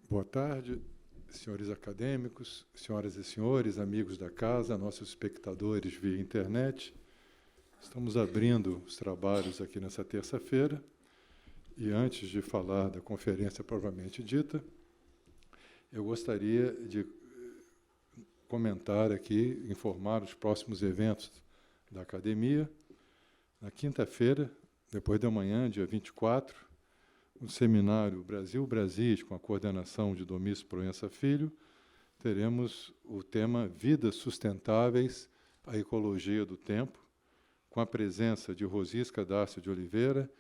Boa tarde, senhores acadêmicos, senhoras e senhores, amigos da casa, nossos espectadores via internet. Estamos abrindo os trabalhos aqui nessa terça-feira e, antes de falar da conferência propriamente dita, eu gostaria de comentar aqui, informar os próximos eventos da academia. Na quinta-feira, depois da manhã, dia 24, no seminário Brasil-Brasis, com a coordenação de Domício Proença Filho, teremos o tema Vidas Sustentáveis, a Ecologia do Tempo, com a presença de Rosisca Dácio de Oliveira,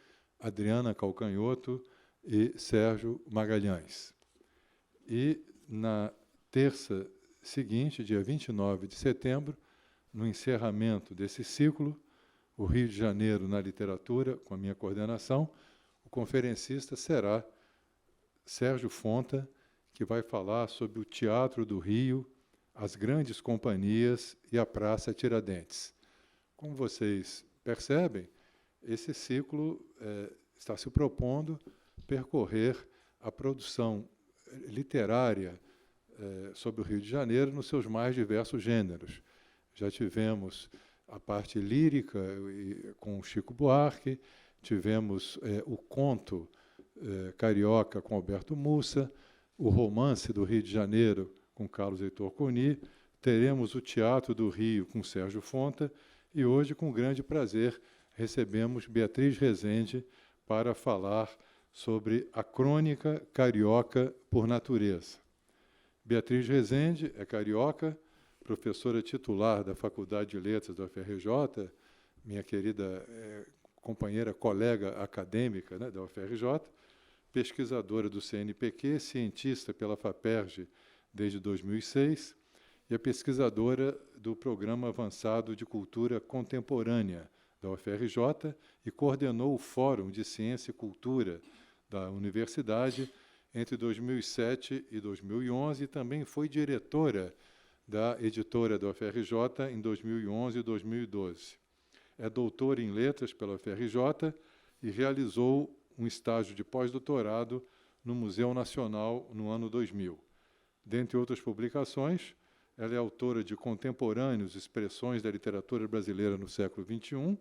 Adriana Calcanhoto e Sérgio Magalhães. E, na terça seguinte, dia 29 de setembro, no encerramento desse ciclo, o Rio de Janeiro na Literatura, com a minha coordenação, o conferencista será Sérgio Fonta, que vai falar sobre o Teatro do Rio, as grandes companhias e a Praça Tiradentes. Como vocês percebem, esse ciclo está se propondo percorrer a produção literária sobre o Rio de Janeiro nos seus mais diversos gêneros. Já tivemos a parte lírica com Chico Buarque, tivemos o conto carioca com Alberto Mussa, o romance do Rio de Janeiro com Carlos Heitor Coni, teremos o Teatro do Rio com Sérgio Fonta e hoje, com grande prazer, recebemos Beatriz Rezende para falar sobre a crônica carioca por natureza. Beatriz Rezende é carioca, professora titular da Faculdade de Letras da UFRJ, minha querida companheira, colega acadêmica, né, da UFRJ, pesquisadora do CNPq, cientista pela FAPERJ desde 2006, e a pesquisadora do Programa Avançado de Cultura Contemporânea da UFRJ e coordenou o Fórum de Ciência e Cultura da Universidade entre 2007 e 2011, e também foi diretora da editora da UFRJ em 2011 e 2012. É doutora em Letras pela UFRJ e realizou um estágio de pós-doutorado no Museu Nacional no ano 2000. Dentre outras publicações, ela é autora de Contemporâneos, Expressões da Literatura Brasileira no Século XXI,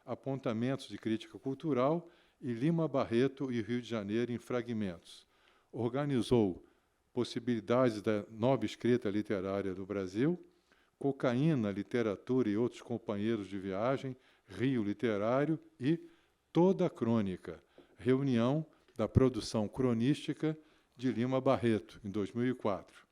Apontamentos de Crítica Cultural e Lima Barreto e Rio de Janeiro em Fragmentos. Organizou Possibilidades da Nova Escrita Literária do Brasil, Cocaína, Literatura e Outros Companheiros de Viagem, Rio Literário e Toda a Crônica, reunião da produção cronística de Lima Barreto, em 2004.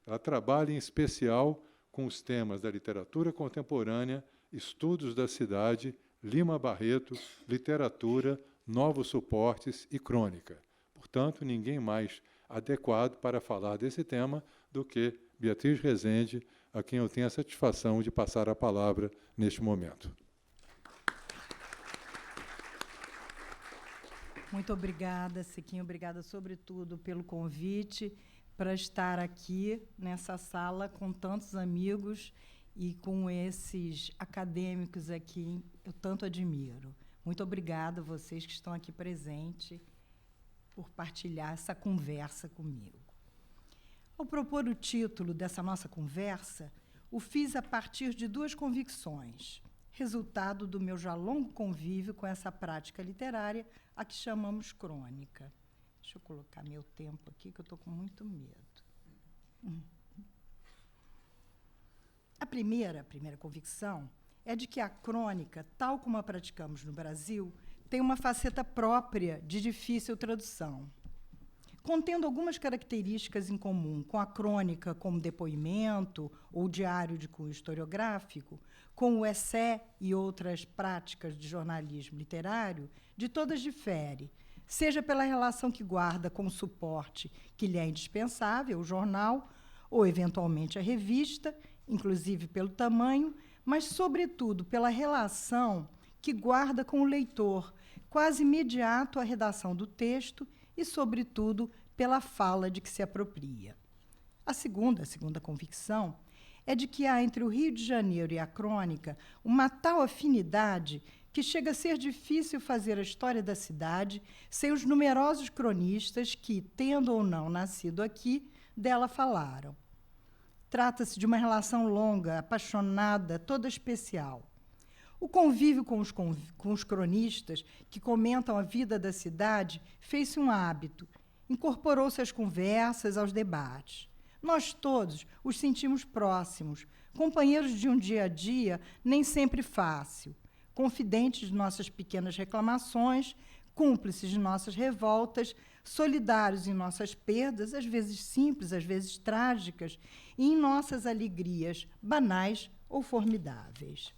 Ela trabalha em especial com os temas da literatura contemporânea, estudos da cidade, Lima Barreto, literatura, novos suportes e crônica. Portanto, ninguém mais adequado para falar desse tema do que Beatriz Rezende, a quem eu tenho a satisfação de passar a palavra neste momento. Muito obrigada, Siquinho. Obrigada, sobretudo, pelo convite para estar aqui nessa sala com tantos amigos e com esses acadêmicos aqui eu tanto admiro. Muito obrigada a vocês que estão aqui presentes por partilhar essa conversa comigo. Ao propor o título dessa nossa conversa, o fiz a partir de duas convicções, resultado do meu já longo convívio com essa prática literária, a que chamamos crônica. Deixa eu colocar meu tempo aqui, que eu estou com muito medo. A primeira convicção é de que a crônica, tal como a praticamos no Brasil, tem uma faceta própria de difícil tradução. Contendo algumas características em comum com a crônica como depoimento ou diário de cunho historiográfico, com o essé e outras práticas de jornalismo literário, de todas difere, seja pela relação que guarda com o suporte que lhe é indispensável, o jornal, ou, eventualmente, a revista, inclusive pelo tamanho, mas, sobretudo, pela relação que guarda com o leitor, quase imediato à redação do texto, e, sobretudo, pela fala de que se apropria. A segunda convicção é de que há entre o Rio de Janeiro e a crônica uma tal afinidade que chega a ser difícil fazer a história da cidade sem os numerosos cronistas que, tendo ou não nascido aqui, dela falaram. Trata-se de uma relação longa, apaixonada, toda especial. O convívio com os cronistas que comentam a vida da cidade fez-se um hábito, incorporou-se às conversas, aos debates. Nós todos os sentimos próximos, companheiros de um dia a dia nem sempre fácil, confidentes de nossas pequenas reclamações, cúmplices de nossas revoltas, solidários em nossas perdas, às vezes simples, às vezes trágicas, e em nossas alegrias, banais ou formidáveis.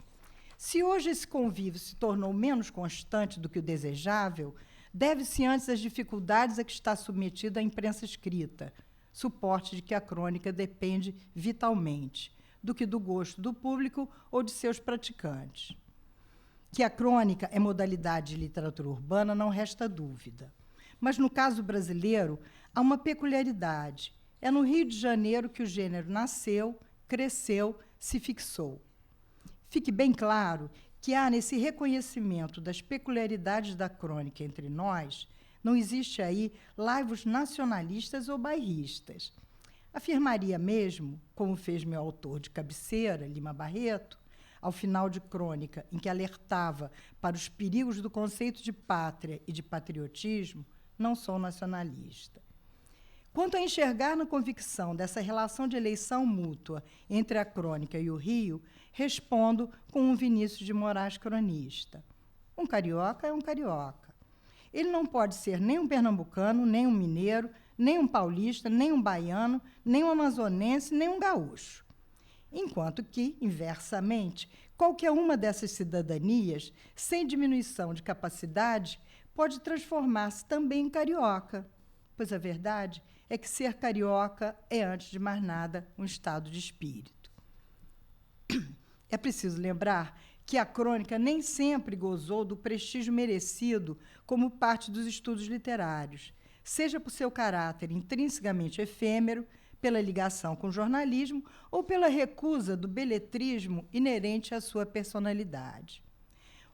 Se hoje esse convívio se tornou menos constante do que o desejável, deve-se antes às dificuldades a que está submetida a imprensa escrita, suporte de que a crônica depende vitalmente, do que do gosto do público ou de seus praticantes. Que a crônica é modalidade de literatura urbana não resta dúvida. Mas, no caso brasileiro, há uma peculiaridade. É no Rio de Janeiro que o gênero nasceu, cresceu, se fixou. Fique bem claro que há nesse reconhecimento das peculiaridades da crônica entre nós, não existe aí laivos nacionalistas ou bairristas. Afirmaria mesmo, como fez meu autor de cabeceira, Lima Barreto, ao final de Crônica, em que alertava para os perigos do conceito de pátria e de patriotismo, não sou nacionalista. Quanto a enxergar na convicção dessa relação de eleição mútua entre a crônica e o Rio, respondo com um Vinícius de Moraes cronista. Um carioca é um carioca. Ele não pode ser nem um pernambucano, nem um mineiro, nem um paulista, nem um baiano, nem um amazonense, nem um gaúcho. Enquanto que, inversamente, qualquer uma dessas cidadanias, sem diminuição de capacidade, pode transformar-se também em carioca, pois a verdade é que ser carioca é, antes de mais nada, um estado de espírito. É preciso lembrar que a crônica nem sempre gozou do prestígio merecido como parte dos estudos literários, seja por seu caráter intrinsecamente efêmero, pela ligação com o jornalismo ou pela recusa do beletrismo inerente à sua personalidade.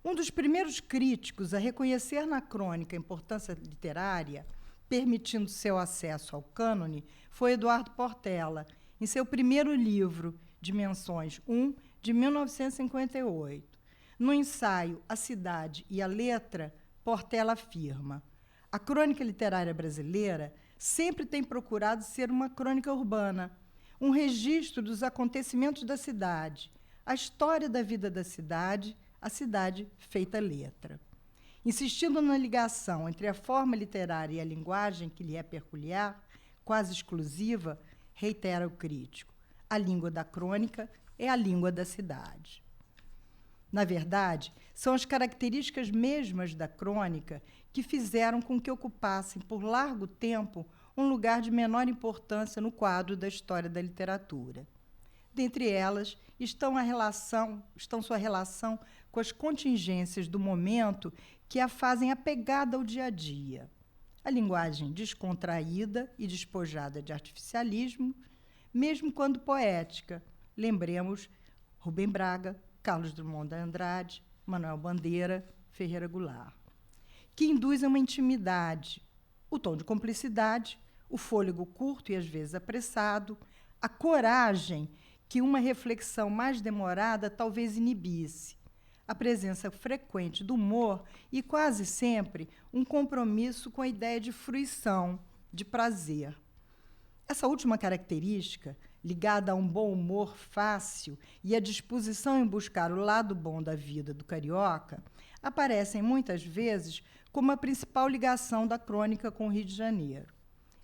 Um dos primeiros críticos a reconhecer na crônica a importância literária, permitindo seu acesso ao cânone, foi Eduardo Portela, em seu primeiro livro, Dimensões 1, de 1958. No ensaio A Cidade e a Letra, Portela afirma: a crônica literária brasileira sempre tem procurado ser uma crônica urbana, um registro dos acontecimentos da cidade, a história da vida da cidade, a cidade feita letra. Insistindo na ligação entre a forma literária e a linguagem que lhe é peculiar, quase exclusiva, reitera o crítico: a língua da crônica é a língua da cidade. Na verdade, são as características mesmas da crônica que fizeram com que ocupassem por largo tempo um lugar de menor importância no quadro da história da literatura. Dentre elas estão sua relação com as contingências do momento que a fazem apegada ao dia a dia. A linguagem descontraída e despojada de artificialismo, mesmo quando poética. Lembremos Rubem Braga, Carlos Drummond de Andrade, Manuel Bandeira, Ferreira Goulart. Que induz a uma intimidade, o tom de cumplicidade, o fôlego curto e às vezes apressado, a coragem que uma reflexão mais demorada talvez inibisse, a presença frequente do humor e, quase sempre, um compromisso com a ideia de fruição, de prazer. Essa última característica, ligada a um bom humor fácil e a disposição em buscar o lado bom da vida do carioca, aparecem muitas vezes como a principal ligação da crônica com o Rio de Janeiro.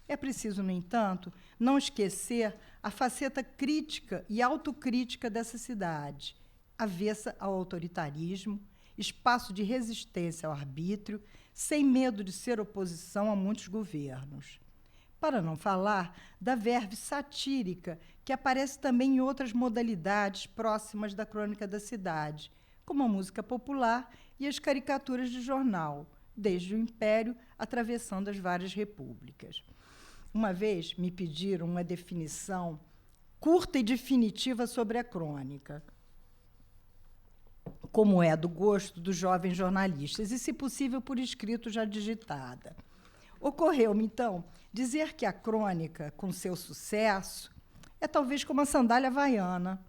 É preciso, no entanto, não esquecer a faceta crítica e autocrítica dessa cidade, avessa ao autoritarismo, espaço de resistência ao arbítrio, sem medo de ser oposição a muitos governos. Para não falar da verve satírica, que aparece também em outras modalidades próximas da crônica da cidade, como a música popular e as caricaturas de jornal, desde o Império atravessando as várias repúblicas. Uma vez me pediram uma definição curta e definitiva sobre a crônica, como é do gosto dos jovens jornalistas, e, se possível, por escrito já digitada. Ocorreu-me, então, dizer que a crônica, com seu sucesso, é talvez como a sandália havaiana.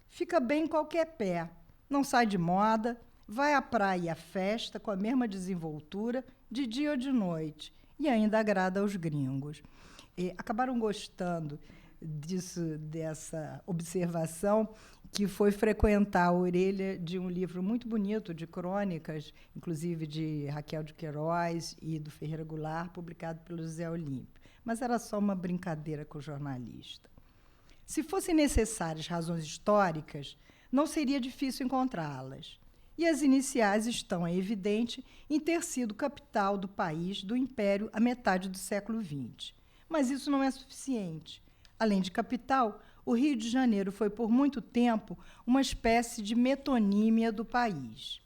Fica bem em qualquer pé, não sai de moda, vai à praia e à festa com a mesma desenvoltura, de dia ou de noite, e ainda agrada aos gringos. Acabaram gostando dessa observação, que foi frequentar a orelha de um livro muito bonito de crônicas, inclusive de Raquel de Queiroz e do Ferreira Goulart, publicado pelo José Olímpio. Mas era só uma brincadeira com o jornalista. Se fossem necessárias razões históricas, não seria difícil encontrá-las. E as iniciais estão, é evidente, em ter sido capital do país, do Império, à metade do século XX. Mas isso não é suficiente. Além de capital, o Rio de Janeiro foi, por muito tempo, uma espécie de metonímia do país.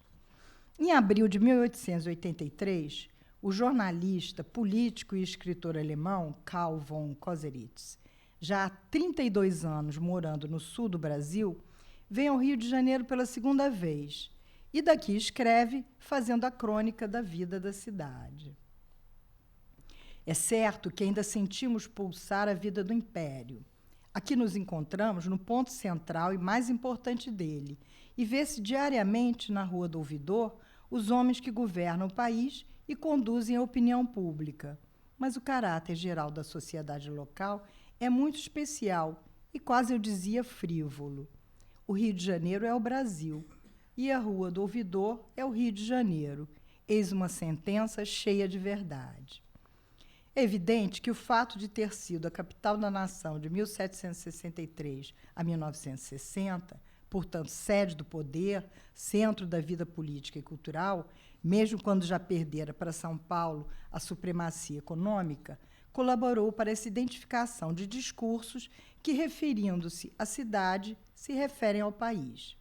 Em abril de 1883, o jornalista, político e escritor alemão Karl von Clausewitz, já há 32 anos morando no sul do Brasil, vem ao Rio de Janeiro pela segunda vez e daqui escreve, fazendo a crônica da vida da cidade. É certo que ainda sentimos pulsar a vida do Império. Aqui nos encontramos no ponto central e mais importante dele, e vê-se diariamente na Rua do Ouvidor os homens que governam o país e conduzem a opinião pública. Mas o caráter geral da sociedade local é muito especial e, quase eu dizia, frívolo. O Rio de Janeiro é o Brasil, e a Rua do Ouvidor é o Rio de Janeiro. Eis uma sentença cheia de verdade. É evidente que o fato de ter sido a capital da nação de 1763 a 1960, portanto, sede do poder, centro da vida política e cultural, mesmo quando já perdera para São Paulo a supremacia econômica, colaborou para essa identificação de discursos que, referindo-se à cidade, se referem ao país.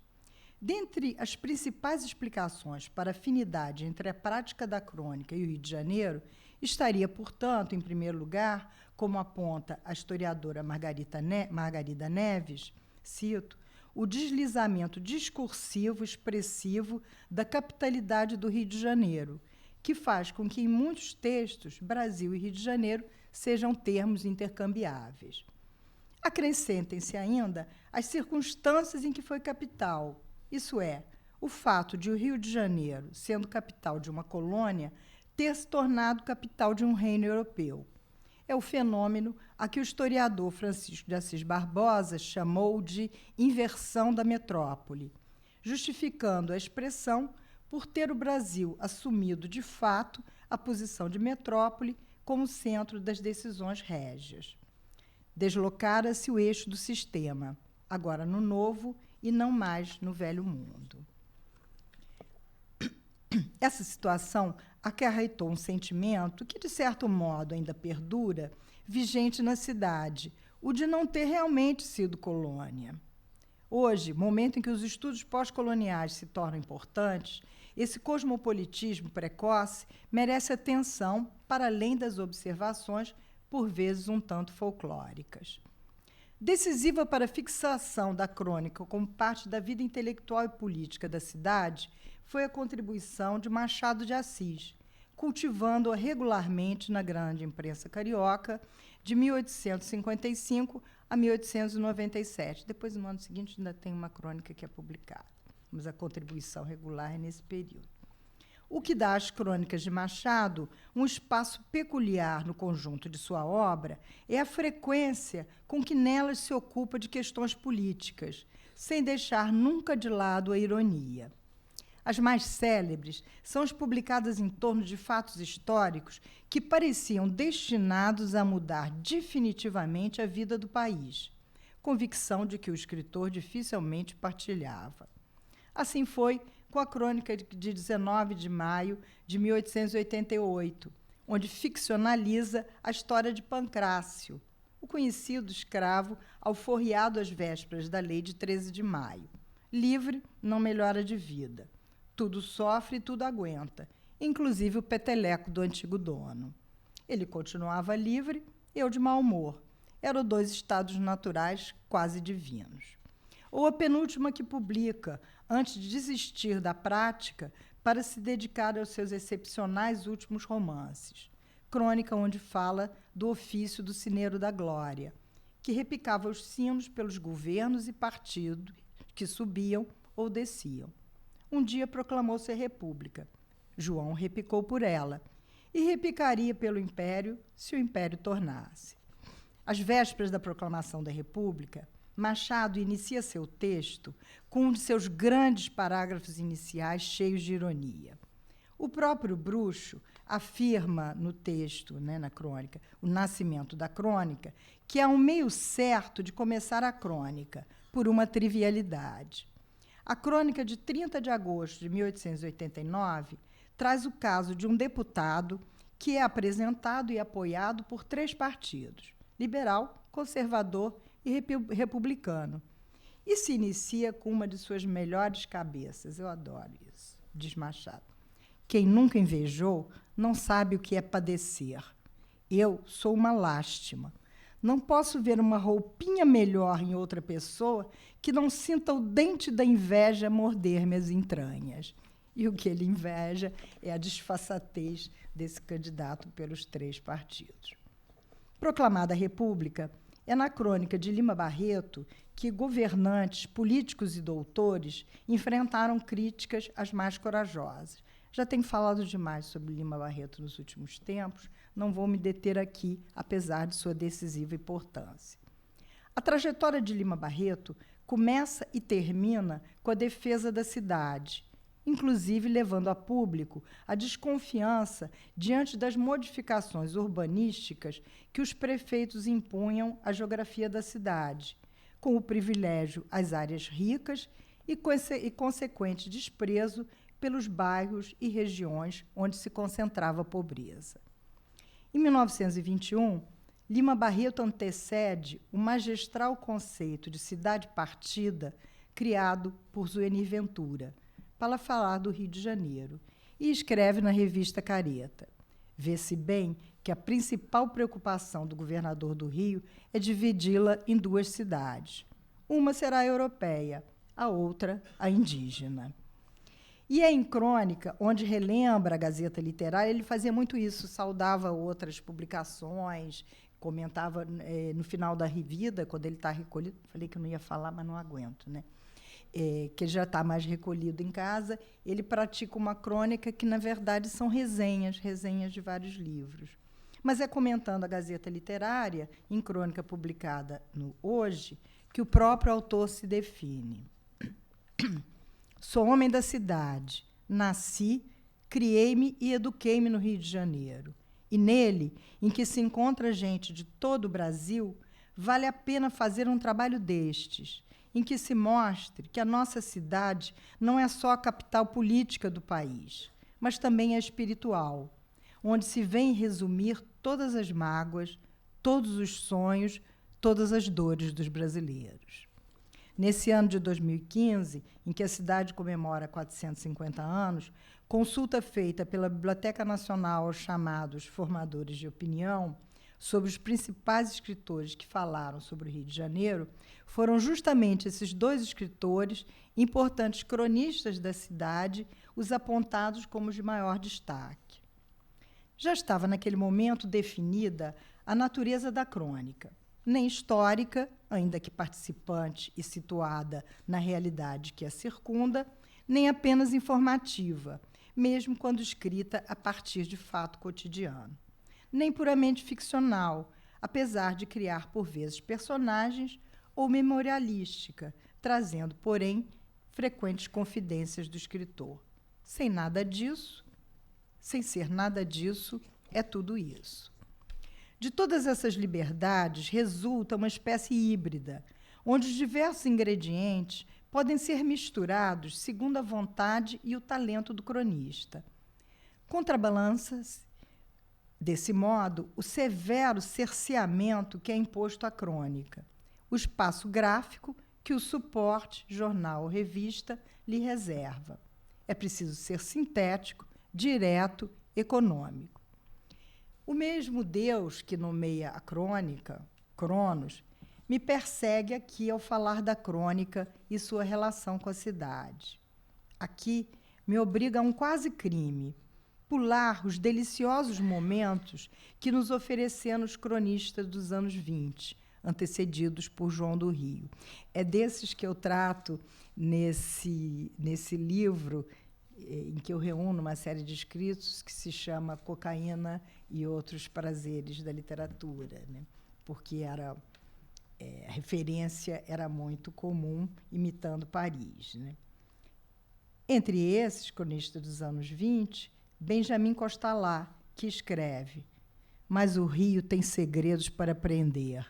Dentre as principais explicações para a afinidade entre a prática da crônica e o Rio de Janeiro, estaria, portanto, em primeiro lugar, como aponta a historiadora Margarida Neves, cito, o deslizamento discursivo expressivo da capitalidade do Rio de Janeiro, que faz com que, em muitos textos, Brasil e Rio de Janeiro sejam termos intercambiáveis. Acrescentem-se ainda as circunstâncias em que foi capital, isso é, o fato de o Rio de Janeiro, sendo capital de uma colônia, ter se tornado capital de um reino europeu. É o fenômeno a que o historiador Francisco de Assis Barbosa chamou de inversão da metrópole, justificando a expressão por ter o Brasil assumido, de fato, a posição de metrópole como centro das decisões régias. Deslocara-se o eixo do sistema, agora no novo e não mais no velho mundo. Essa situação acarretou um sentimento que, de certo modo, ainda perdura, vigente na cidade, o de não ter realmente sido colônia. Hoje, momento em que os estudos pós-coloniais se tornam importantes, esse cosmopolitismo precoce merece atenção para além das observações, por vezes um tanto folclóricas. Decisiva para a fixação da crônica como parte da vida intelectual e política da cidade foi a contribuição de Machado de Assis, cultivando-a regularmente na grande imprensa carioca de 1855 a 1897. Depois, no ano seguinte, ainda tem uma crônica que é publicada, mas a contribuição regular é nesse período. O que dá às crônicas de Machado um espaço peculiar no conjunto de sua obra é a frequência com que nelas se ocupa de questões políticas, sem deixar nunca de lado a ironia. As mais célebres são as publicadas em torno de fatos históricos que pareciam destinados a mudar definitivamente a vida do país, convicção de que o escritor dificilmente partilhava. Assim foi com a crônica de 19 de maio de 1888, onde ficcionaliza a história de Pancrácio, o conhecido escravo alforriado às vésperas da lei de 13 de maio. Livre, não melhora de vida. Tudo sofre e tudo aguenta, inclusive o peteleco do antigo dono. Ele continuava livre eu de mau humor. Eram 2 estados naturais quase divinos. Ou a penúltima que publica, antes de desistir da prática, para se dedicar aos seus excepcionais últimos romances. Crônica onde fala do ofício do Sineiro da Glória, que repicava os sinos pelos governos e partidos que subiam ou desciam. Um dia proclamou-se a República. João repicou por ela, e repicaria pelo Império se o Império tornasse. Às vésperas da proclamação da República, Machado inicia seu texto com um de seus grandes parágrafos iniciais cheios de ironia. O próprio Bruxo afirma no texto, na crônica, o nascimento da crônica, que é um meio certo de começar a crônica, por uma trivialidade. A crônica de 30 de agosto de 1889 traz o caso de um deputado que é apresentado e apoiado por 3 partidos, liberal, conservador e republicano, e se inicia com uma de suas melhores cabeças. Eu adoro isso, diz Machado. Quem nunca invejou não sabe o que é padecer. Eu sou uma lástima. Não posso ver uma roupinha melhor em outra pessoa que não sinta o dente da inveja morder minhas entranhas. E o que ele inveja é a desfaçatez desse candidato pelos 3 partidos. Proclamada a República, é na crônica de Lima Barreto que governantes, políticos e doutores enfrentaram críticas as mais corajosas. Já tenho falado demais sobre Lima Barreto nos últimos tempos, não vou me deter aqui, apesar de sua decisiva importância. A trajetória de Lima Barreto começa e termina com a defesa da cidade, inclusive levando a público a desconfiança diante das modificações urbanísticas que os prefeitos impunham à geografia da cidade, com o privilégio às áreas ricas e consequente desprezo pelos bairros e regiões onde se concentrava a pobreza. Em 1921, Lima Barreto antecede o magistral conceito de cidade partida criado por Zuenir Ventura, para falar do Rio de Janeiro, e escreve na revista Careta. Vê-se bem que a principal preocupação do governador do Rio é dividi-la em 2 cidades. Uma será a europeia, a outra a indígena. E é em crônica, onde relembra a Gazeta Literária, ele fazia muito isso, saudava outras publicações, comentava no final da revista, quando ele está recolhido, falei que eu não ia falar, mas não aguento, que ele já está mais recolhido em casa, ele pratica uma crônica que, na verdade, são resenhas de vários livros. Mas é comentando a Gazeta Literária, em crônica publicada no Hoje, que o próprio autor se define. Sou homem da cidade, nasci, criei-me e eduquei-me no Rio de Janeiro. E nele, em que se encontra gente de todo o Brasil, vale a pena fazer um trabalho destes, em que se mostre que a nossa cidade não é só a capital política do país, mas também é espiritual, onde se vem resumir todas as mágoas, todos os sonhos, todas as dores dos brasileiros. Nesse ano de 2015, em que a cidade comemora 450 anos, consulta feita pela Biblioteca Nacional aos chamados formadores de opinião sobre os principais escritores que falaram sobre o Rio de Janeiro, foram justamente esses 2 escritores, importantes cronistas da cidade, os apontados como os de maior destaque. Já estava, naquele momento, definida a natureza da crônica, nem histórica, ainda que participante e situada na realidade que a circunda, nem apenas informativa, mesmo quando escrita a partir de fato cotidiano, nem puramente ficcional, apesar de criar, por vezes, personagens, ou memorialística, trazendo, porém, frequentes confidências do escritor. Sem ser nada disso, é tudo isso. De todas essas liberdades resulta uma espécie híbrida, onde os diversos ingredientes podem ser misturados segundo a vontade e o talento do cronista. Contrabalança-se, desse modo, o severo cerceamento que é imposto à crônica, o espaço gráfico que o suporte, jornal ou revista, lhe reserva. É preciso ser sintético, direto, econômico. O mesmo Deus que nomeia a crônica, Cronos, me persegue aqui ao falar da crônica e sua relação com a cidade. Aqui me obriga a um quase crime, pular os deliciosos momentos que nos ofereceram os cronistas dos anos 20, antecedidos por João do Rio. É desses que eu trato nesse livro, em que eu reúno uma série de escritos que se chama Cocaína e Outros Prazeres da Literatura, né? Porque a referência era muito comum, imitando Paris, né? Entre esses cronistas dos anos 20, Benjamin Constant, que escreve: mas o Rio tem segredos para prender.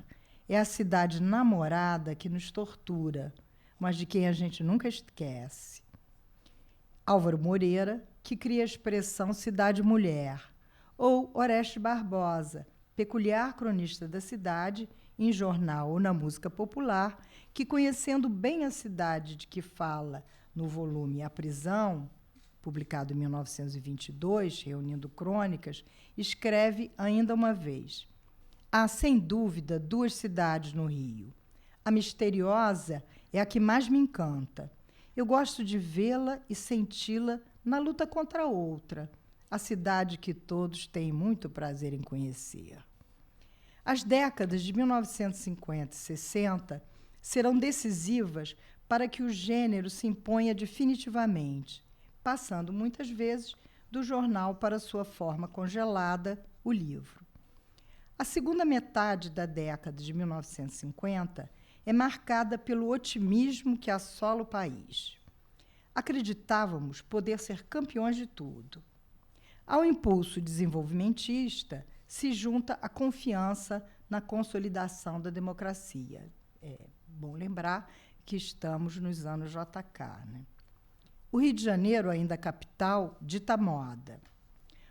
É a cidade namorada que nos tortura, mas de quem a gente nunca esquece. Álvaro Moreira, que cria a expressão cidade-mulher. Ou Oreste Barbosa, peculiar cronista da cidade, em jornal ou na música popular, que, conhecendo bem a cidade de que fala no volume A Prisão, publicado em 1922, reunindo crônicas, escreve ainda uma vez: há, sem dúvida, duas cidades no Rio. A misteriosa é a que mais me encanta. Eu gosto de vê-la e senti-la na luta contra a outra, a cidade que todos têm muito prazer em conhecer. As décadas de 1950 e 60 serão decisivas para que o gênero se imponha definitivamente, passando muitas vezes do jornal para sua forma congelada, o livro. A segunda metade da década de 1950 é marcada pelo otimismo que assola o país. Acreditávamos poder ser campeões de tudo. Ao impulso desenvolvimentista se junta a confiança na consolidação da democracia. É bom lembrar que estamos nos anos JK, né? O Rio de Janeiro, ainda capital, dita moda.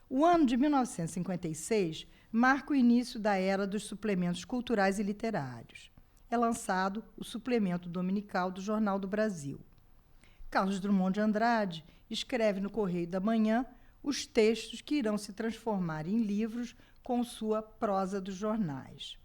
O ano de 1956 marca o início da era dos suplementos culturais e literários. É lançado o suplemento dominical do Jornal do Brasil. Carlos Drummond de Andrade escreve no Correio da Manhã os textos que irão se transformar em livros com sua prosa dos jornais.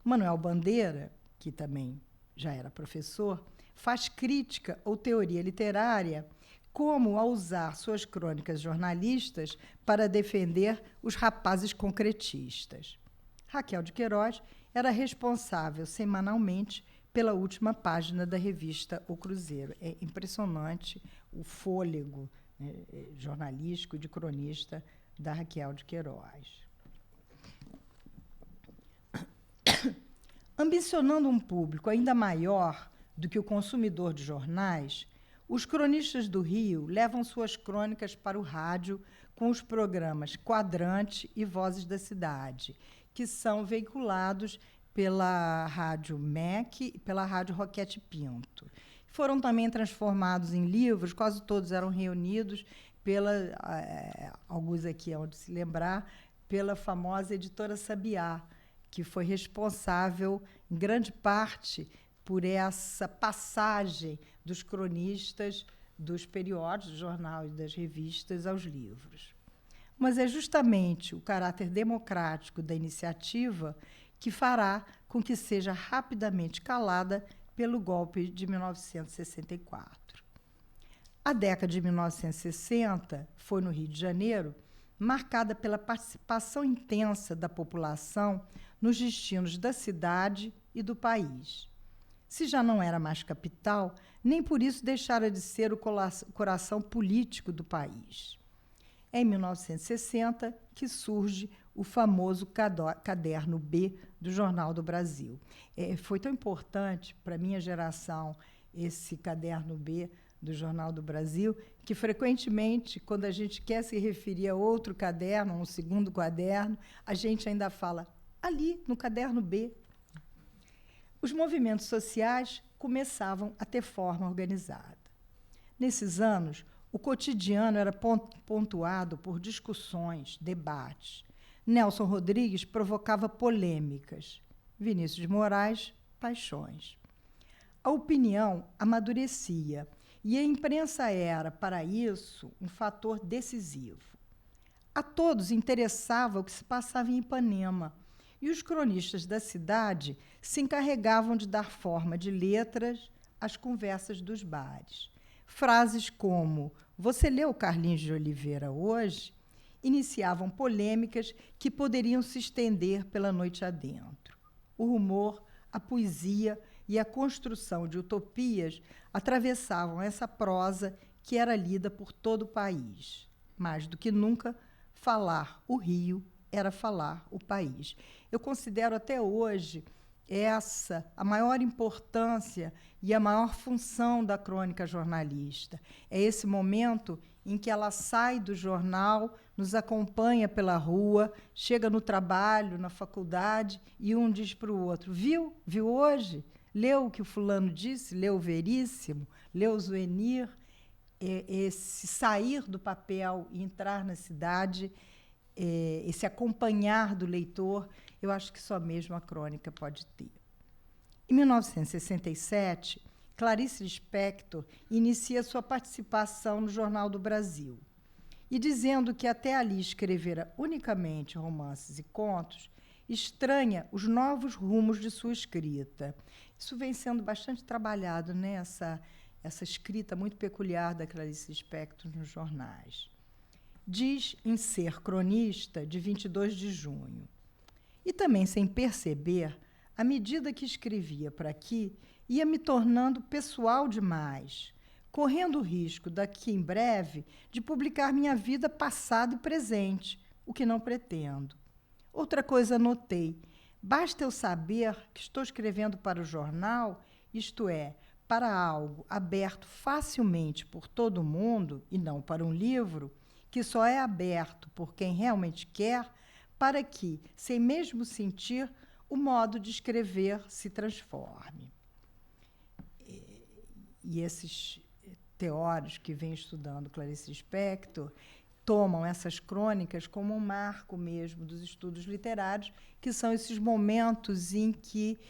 Manuel Bandeira, que também já era professor, faz crítica ou teoria literária, como ao usar suas crônicas jornalistas para defender os rapazes concretistas. Raquel de Queiroz era responsável semanalmente pela última página da revista O Cruzeiro. É impressionante o fôlego, né, jornalístico de cronista da Raquel de Queiroz. Ambicionando um público ainda maior do que o consumidor de jornais, os cronistas do Rio levam suas crônicas para o rádio com os programas Quadrante e Vozes da Cidade, que são veiculados pela Rádio MEC e pela Rádio Roquete Pinto. Foram também transformados em livros, quase todos eram reunidos alguns aqui onde se lembrar, pela famosa editora Sabiá, que foi responsável, em grande parte, por essa passagem dos cronistas dos periódicos, do jornal e das revistas aos livros. Mas é justamente o caráter democrático da iniciativa que fará com que seja rapidamente calada pelo golpe de 1964. A década de 1960 foi, no Rio de Janeiro, marcada pela participação intensa da população nos destinos da cidade e do país. Se já não era mais capital, nem por isso deixara de ser o coração político do país. É em 1960 que surge o famoso Caderno B do Jornal do Brasil. Foi tão importante para a minha geração esse Caderno B do Jornal do Brasil, que frequentemente, quando a gente quer se referir a outro caderno, um segundo caderno, a gente ainda fala ali no Caderno B. Os movimentos sociais começavam a ter forma organizada. Nesses anos, o cotidiano era pontuado por discussões, debates. Nelson Rodrigues provocava polêmicas. Vinícius de Moraes, paixões. A opinião amadurecia e a imprensa era, para isso, um fator decisivo. A todos interessava o que se passava em Ipanema, e os cronistas da cidade se encarregavam de dar forma de letras às conversas dos bares. Frases como "Você leu Carlinhos de Oliveira hoje?" iniciavam polêmicas que poderiam se estender pela noite adentro. O humor, a poesia e a construção de utopias atravessavam essa prosa que era lida por todo o país. Mais do que nunca, falar o Rio era falar o país. Eu considero até hoje essa a maior importância e a maior função da crônica jornalista. É esse momento em que ela sai do jornal, nos acompanha pela rua, chega no trabalho, na faculdade, e um diz para o outro: viu? Viu hoje? Leu o que o fulano disse? Leu o Veríssimo? Leu o Zuenir? Esse sair do papel e entrar na cidade, esse acompanhar do leitor, eu acho que só mesmo a crônica pode ter. Em 1967, Clarice Lispector inicia sua participação no Jornal do Brasil. E, dizendo que até ali escrevera unicamente romances e contos, estranha os novos rumos de sua escrita. Isso vem sendo bastante trabalhado, né? Essa escrita muito peculiar da Clarice Lispector nos jornais. Diz em Ser Cronista, de 22 de junho. E também, sem perceber, à medida que escrevia para aqui, ia me tornando pessoal demais, correndo o risco, daqui em breve, de publicar minha vida passada e presente, o que não pretendo. Outra coisa notei: basta eu saber que estou escrevendo para o jornal, isto é, para algo aberto facilmente por todo mundo, e não para um livro, que só é aberto por quem realmente quer, para que, sem mesmo sentir, o modo de escrever se transforme. E esses teóricos que vêm estudando Clarice Lispector tomam essas crônicas como um marco mesmo dos estudos literários, que são esses momentos em que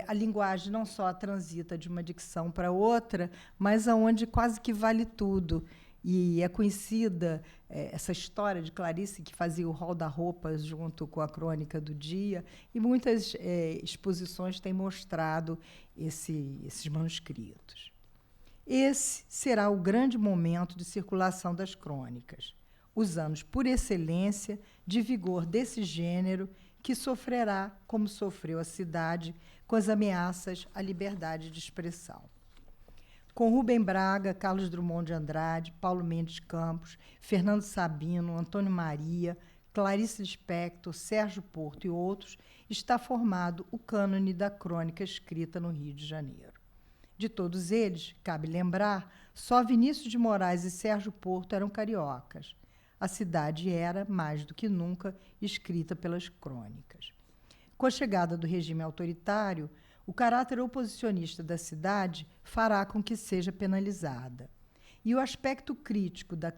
a linguagem não só transita de uma dicção para outra, mas aonde quase que vale tudo. E é conhecida essa história de Clarice, que fazia o rol da roupa junto com a crônica do dia, e muitas exposições têm mostrado esses manuscritos. Esse será o grande momento de circulação das crônicas, os anos por excelência de vigor desse gênero, que sofrerá, como sofreu a cidade, com as ameaças à liberdade de expressão. Com Rubem Braga, Carlos Drummond de Andrade, Paulo Mendes Campos, Fernando Sabino, Antônio Maria, Clarice Lispector, Sérgio Porto e outros, está formado o cânone da crônica escrita no Rio de Janeiro. De todos eles, cabe lembrar, só Vinícius de Moraes e Sérgio Porto eram cariocas. A cidade era, mais do que nunca, escrita pelas crônicas. Com a chegada do regime autoritário, o caráter oposicionista da cidade fará com que seja penalizada. E o aspecto crítico da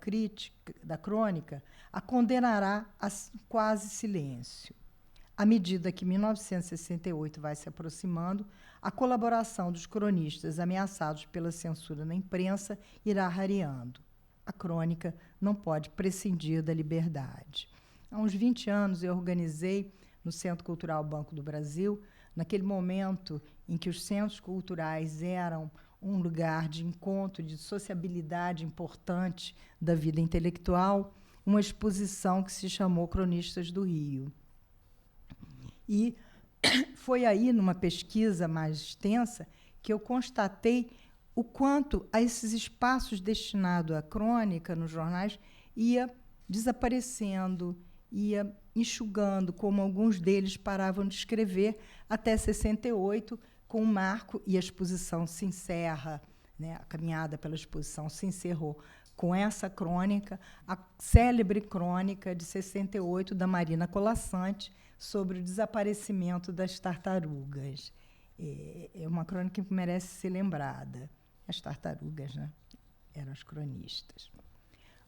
crônica a condenará a quase silêncio. À medida que 1968 vai se aproximando, a colaboração dos cronistas ameaçados pela censura na imprensa irá rareando. A crônica não pode prescindir da liberdade. Há uns 20 anos, eu organizei, no Centro Cultural Banco do Brasil, naquele momento em que os centros culturais eram um lugar de encontro, de sociabilidade importante da vida intelectual, uma exposição que se chamou Cronistas do Rio. E foi aí, numa pesquisa mais extensa, que eu constatei o quanto a esses espaços destinados à crônica nos jornais ia desaparecendo, ia enxugando, como alguns deles paravam de escrever, até 68, com o marco, e a exposição se encerra, né, a caminhada pela exposição se encerrou com essa crônica, a célebre crônica de 68 da Marina Colaçante, sobre o desaparecimento das tartarugas. É uma crônica que merece ser lembrada. As tartarugas, né, eram os cronistas.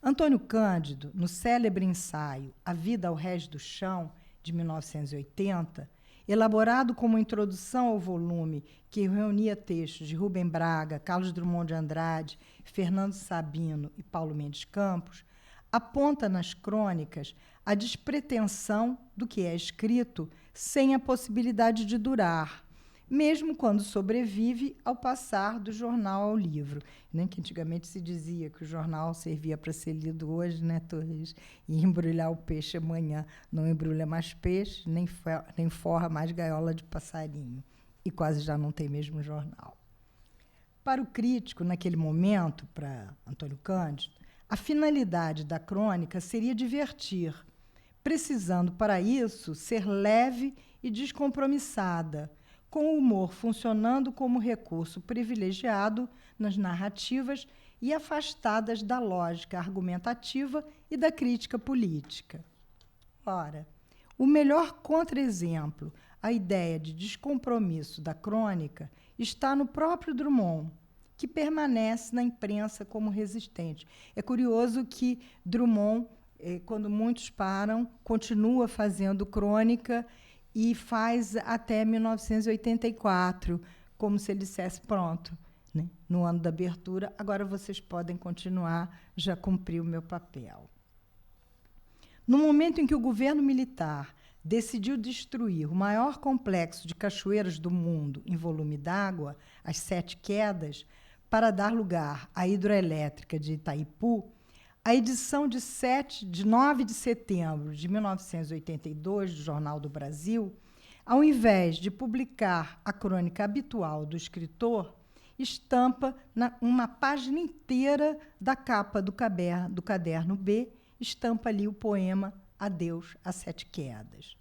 Antônio Cândido, no célebre ensaio A Vida ao Rés do Chão, de 1980, elaborado como introdução ao volume que reunia textos de Rubem Braga, Carlos Drummond de Andrade, Fernando Sabino e Paulo Mendes Campos, aponta nas crônicas a despretensão do que é escrito sem a possibilidade de durar, mesmo quando sobrevive ao passar do jornal ao livro. Né? Que antigamente se dizia que o jornal servia para ser lido hoje, né, Torres? E embrulhar o peixe amanhã. Não embrulha mais peixe, nem forra mais gaiola de passarinho. E quase já não tem mesmo jornal. Para o crítico, naquele momento, para Antônio Cândido, a finalidade da crônica seria divertir, precisando, para isso, ser leve e descompromissada, com o humor funcionando como recurso privilegiado nas narrativas e afastadas da lógica argumentativa e da crítica política. Ora, o melhor contra-exemplo à ideia de descompromisso da crônica está no próprio Drummond, que permanece na imprensa como resistente. É curioso que Drummond, quando muitos param, continua fazendo crônica e faz até 1984, como se ele dissesse, pronto, né? No ano da abertura, agora vocês podem continuar, já cumpri o meu papel. No momento em que o governo militar decidiu destruir o maior complexo de cachoeiras do mundo em volume d'água, as 7 Quedas, para dar lugar à hidroelétrica de Itaipu, a edição de 9 de setembro de 1982 do Jornal do Brasil, ao invés de publicar a crônica habitual do escritor, estampa uma página inteira da capa do caderno B, estampa ali o poema Adeus às 7 Quedas.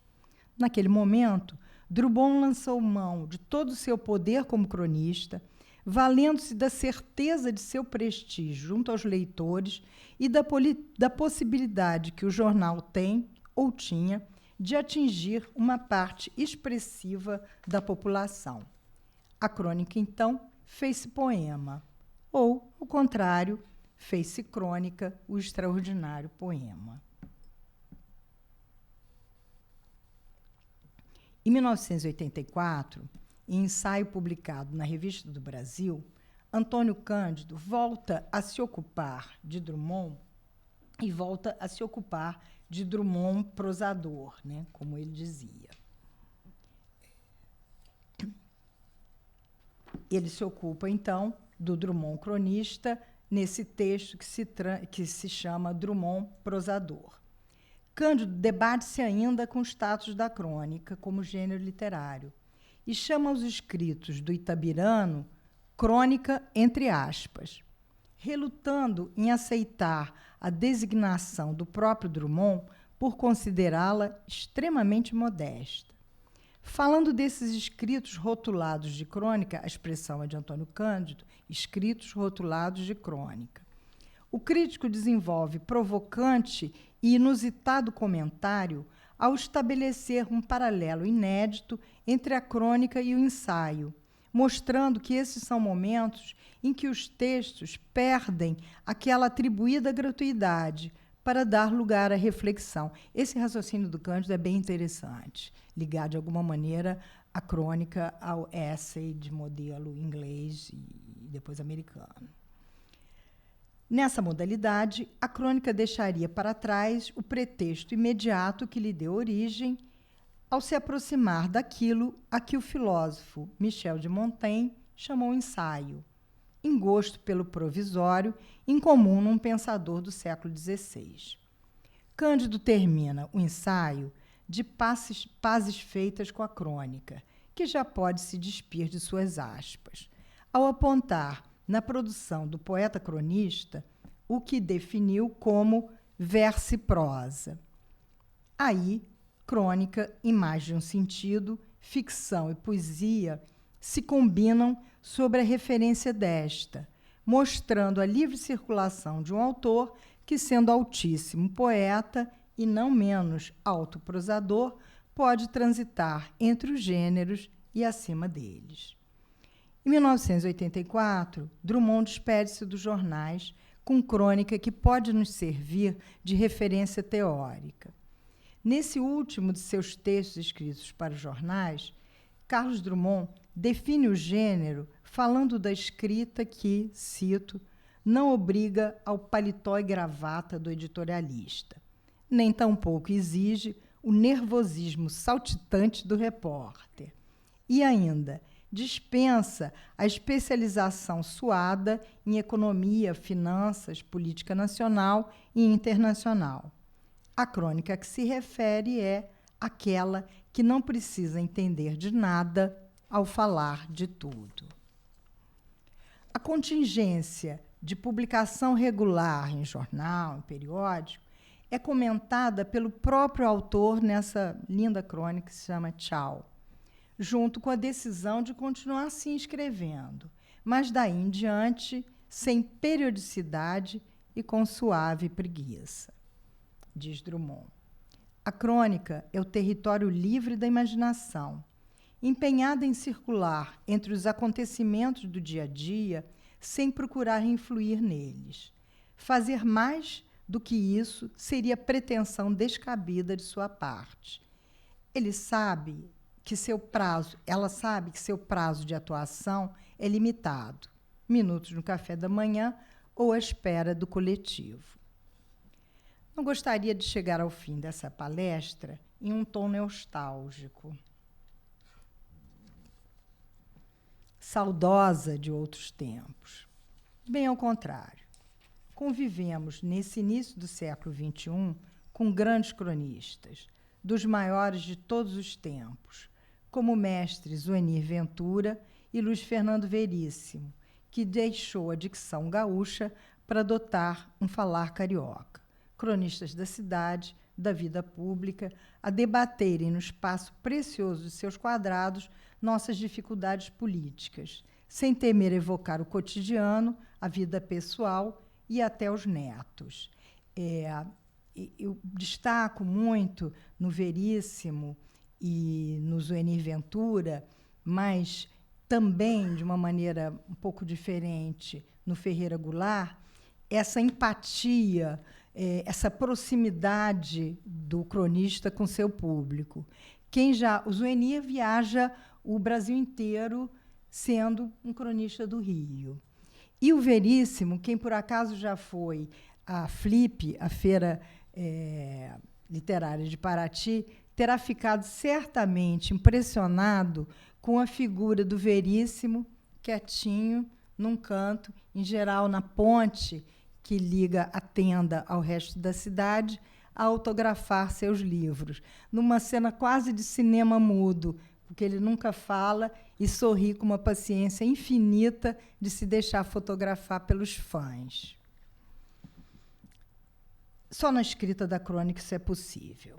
Naquele momento, Drummond lançou mão de todo o seu poder como cronista, valendo-se da certeza de seu prestígio junto aos leitores e da possibilidade que o jornal tem, ou tinha, de atingir uma parte expressiva da população. A crônica, então, fez-se poema, ou, ao contrário, fez-se crônica, o extraordinário poema. Em 1984, em ensaio publicado na Revista do Brasil, Antônio Cândido volta a se ocupar de Drummond e volta a se ocupar de Drummond prosador, né, como ele dizia. Ele se ocupa, então, do Drummond cronista nesse texto que se chama Drummond prosador. Cândido debate-se ainda com o status da crônica como gênero literário e chama os escritos do Itabirano crônica entre aspas, relutando em aceitar a designação do próprio Drummond por considerá-la extremamente modesta. Falando desses escritos rotulados de crônica, a expressão é de Antônio Cândido, escritos rotulados de crônica. O crítico desenvolve provocante e inusitado comentário ao estabelecer um paralelo inédito entre a crônica e o ensaio, mostrando que esses são momentos em que os textos perdem aquela atribuída gratuidade para dar lugar à reflexão. Esse raciocínio do Cândido é bem interessante, ligar de alguma maneira a crônica ao essay de modelo inglês e depois americano. Nessa modalidade, a crônica deixaria para trás o pretexto imediato que lhe deu origem ao se aproximar daquilo a que o filósofo Michel de Montaigne chamou ensaio, em gosto pelo provisório, incomum num pensador do século XVI. Cândido termina o ensaio de pazes feitas com a crônica, que já pode se despir de suas aspas, ao apontar na produção do poeta cronista o que definiu como verso e prosa. Aí, crônica, em mais de um sentido, ficção e poesia se combinam sobre a referência desta, mostrando a livre circulação de um autor que, sendo altíssimo poeta e não menos alto prosador, pode transitar entre os gêneros e acima deles. Em 1984, Drummond despede-se dos jornais com crônica que pode nos servir de referência teórica. Nesse último de seus textos escritos para os jornais, Carlos Drummond define o gênero falando da escrita que, cito, não obriga ao paletó e gravata do editorialista, nem tampouco exige o nervosismo saltitante do repórter. E ainda, dispensa a especialização suada em economia, finanças, política nacional e internacional. A crônica que se refere é aquela que não precisa entender de nada ao falar de tudo. A contingência de publicação regular em jornal, em periódico, é comentada pelo próprio autor nessa linda crônica que se chama Tchau, junto com a decisão de continuar assim escrevendo, mas daí em diante, sem periodicidade e com suave preguiça. Diz Drummond. A crônica é o território livre da imaginação, empenhada em circular entre os acontecimentos do dia a dia sem procurar influir neles. Fazer mais do que isso seria pretensão descabida de sua parte. Ela sabe que seu prazo de atuação é limitado, minutos no café da manhã ou à espera do coletivo. Não gostaria de chegar ao fim dessa palestra em um tom nostálgico, saudosa de outros tempos. Bem ao contrário. Convivemos, nesse início do século XXI, com grandes cronistas, dos maiores de todos os tempos, como o mestre Zuenir Ventura e Luiz Fernando Veríssimo, que deixou a dicção gaúcha para adotar um falar carioca. Cronistas da cidade, da vida pública, a debaterem no espaço precioso de seus quadrados nossas dificuldades políticas, sem temer evocar o cotidiano, a vida pessoal e até os netos. Eu destaco muito no Veríssimo e no Zuenir Ventura, mas também, de uma maneira um pouco diferente, no Ferreira Goulart, essa empatia, essa proximidade do cronista com seu público. O Zuenir viaja o Brasil inteiro sendo um cronista do Rio. E o Veríssimo, quem por acaso já foi à Flip, a Feira Literária de Paraty, terá ficado certamente impressionado com a figura do Veríssimo, quietinho, num canto, em geral na ponte que liga a tenda ao resto da cidade, a autografar seus livros, numa cena quase de cinema mudo, porque ele nunca fala e sorri com uma paciência infinita de se deixar fotografar pelos fãs. Só na escrita da crônica isso é possível.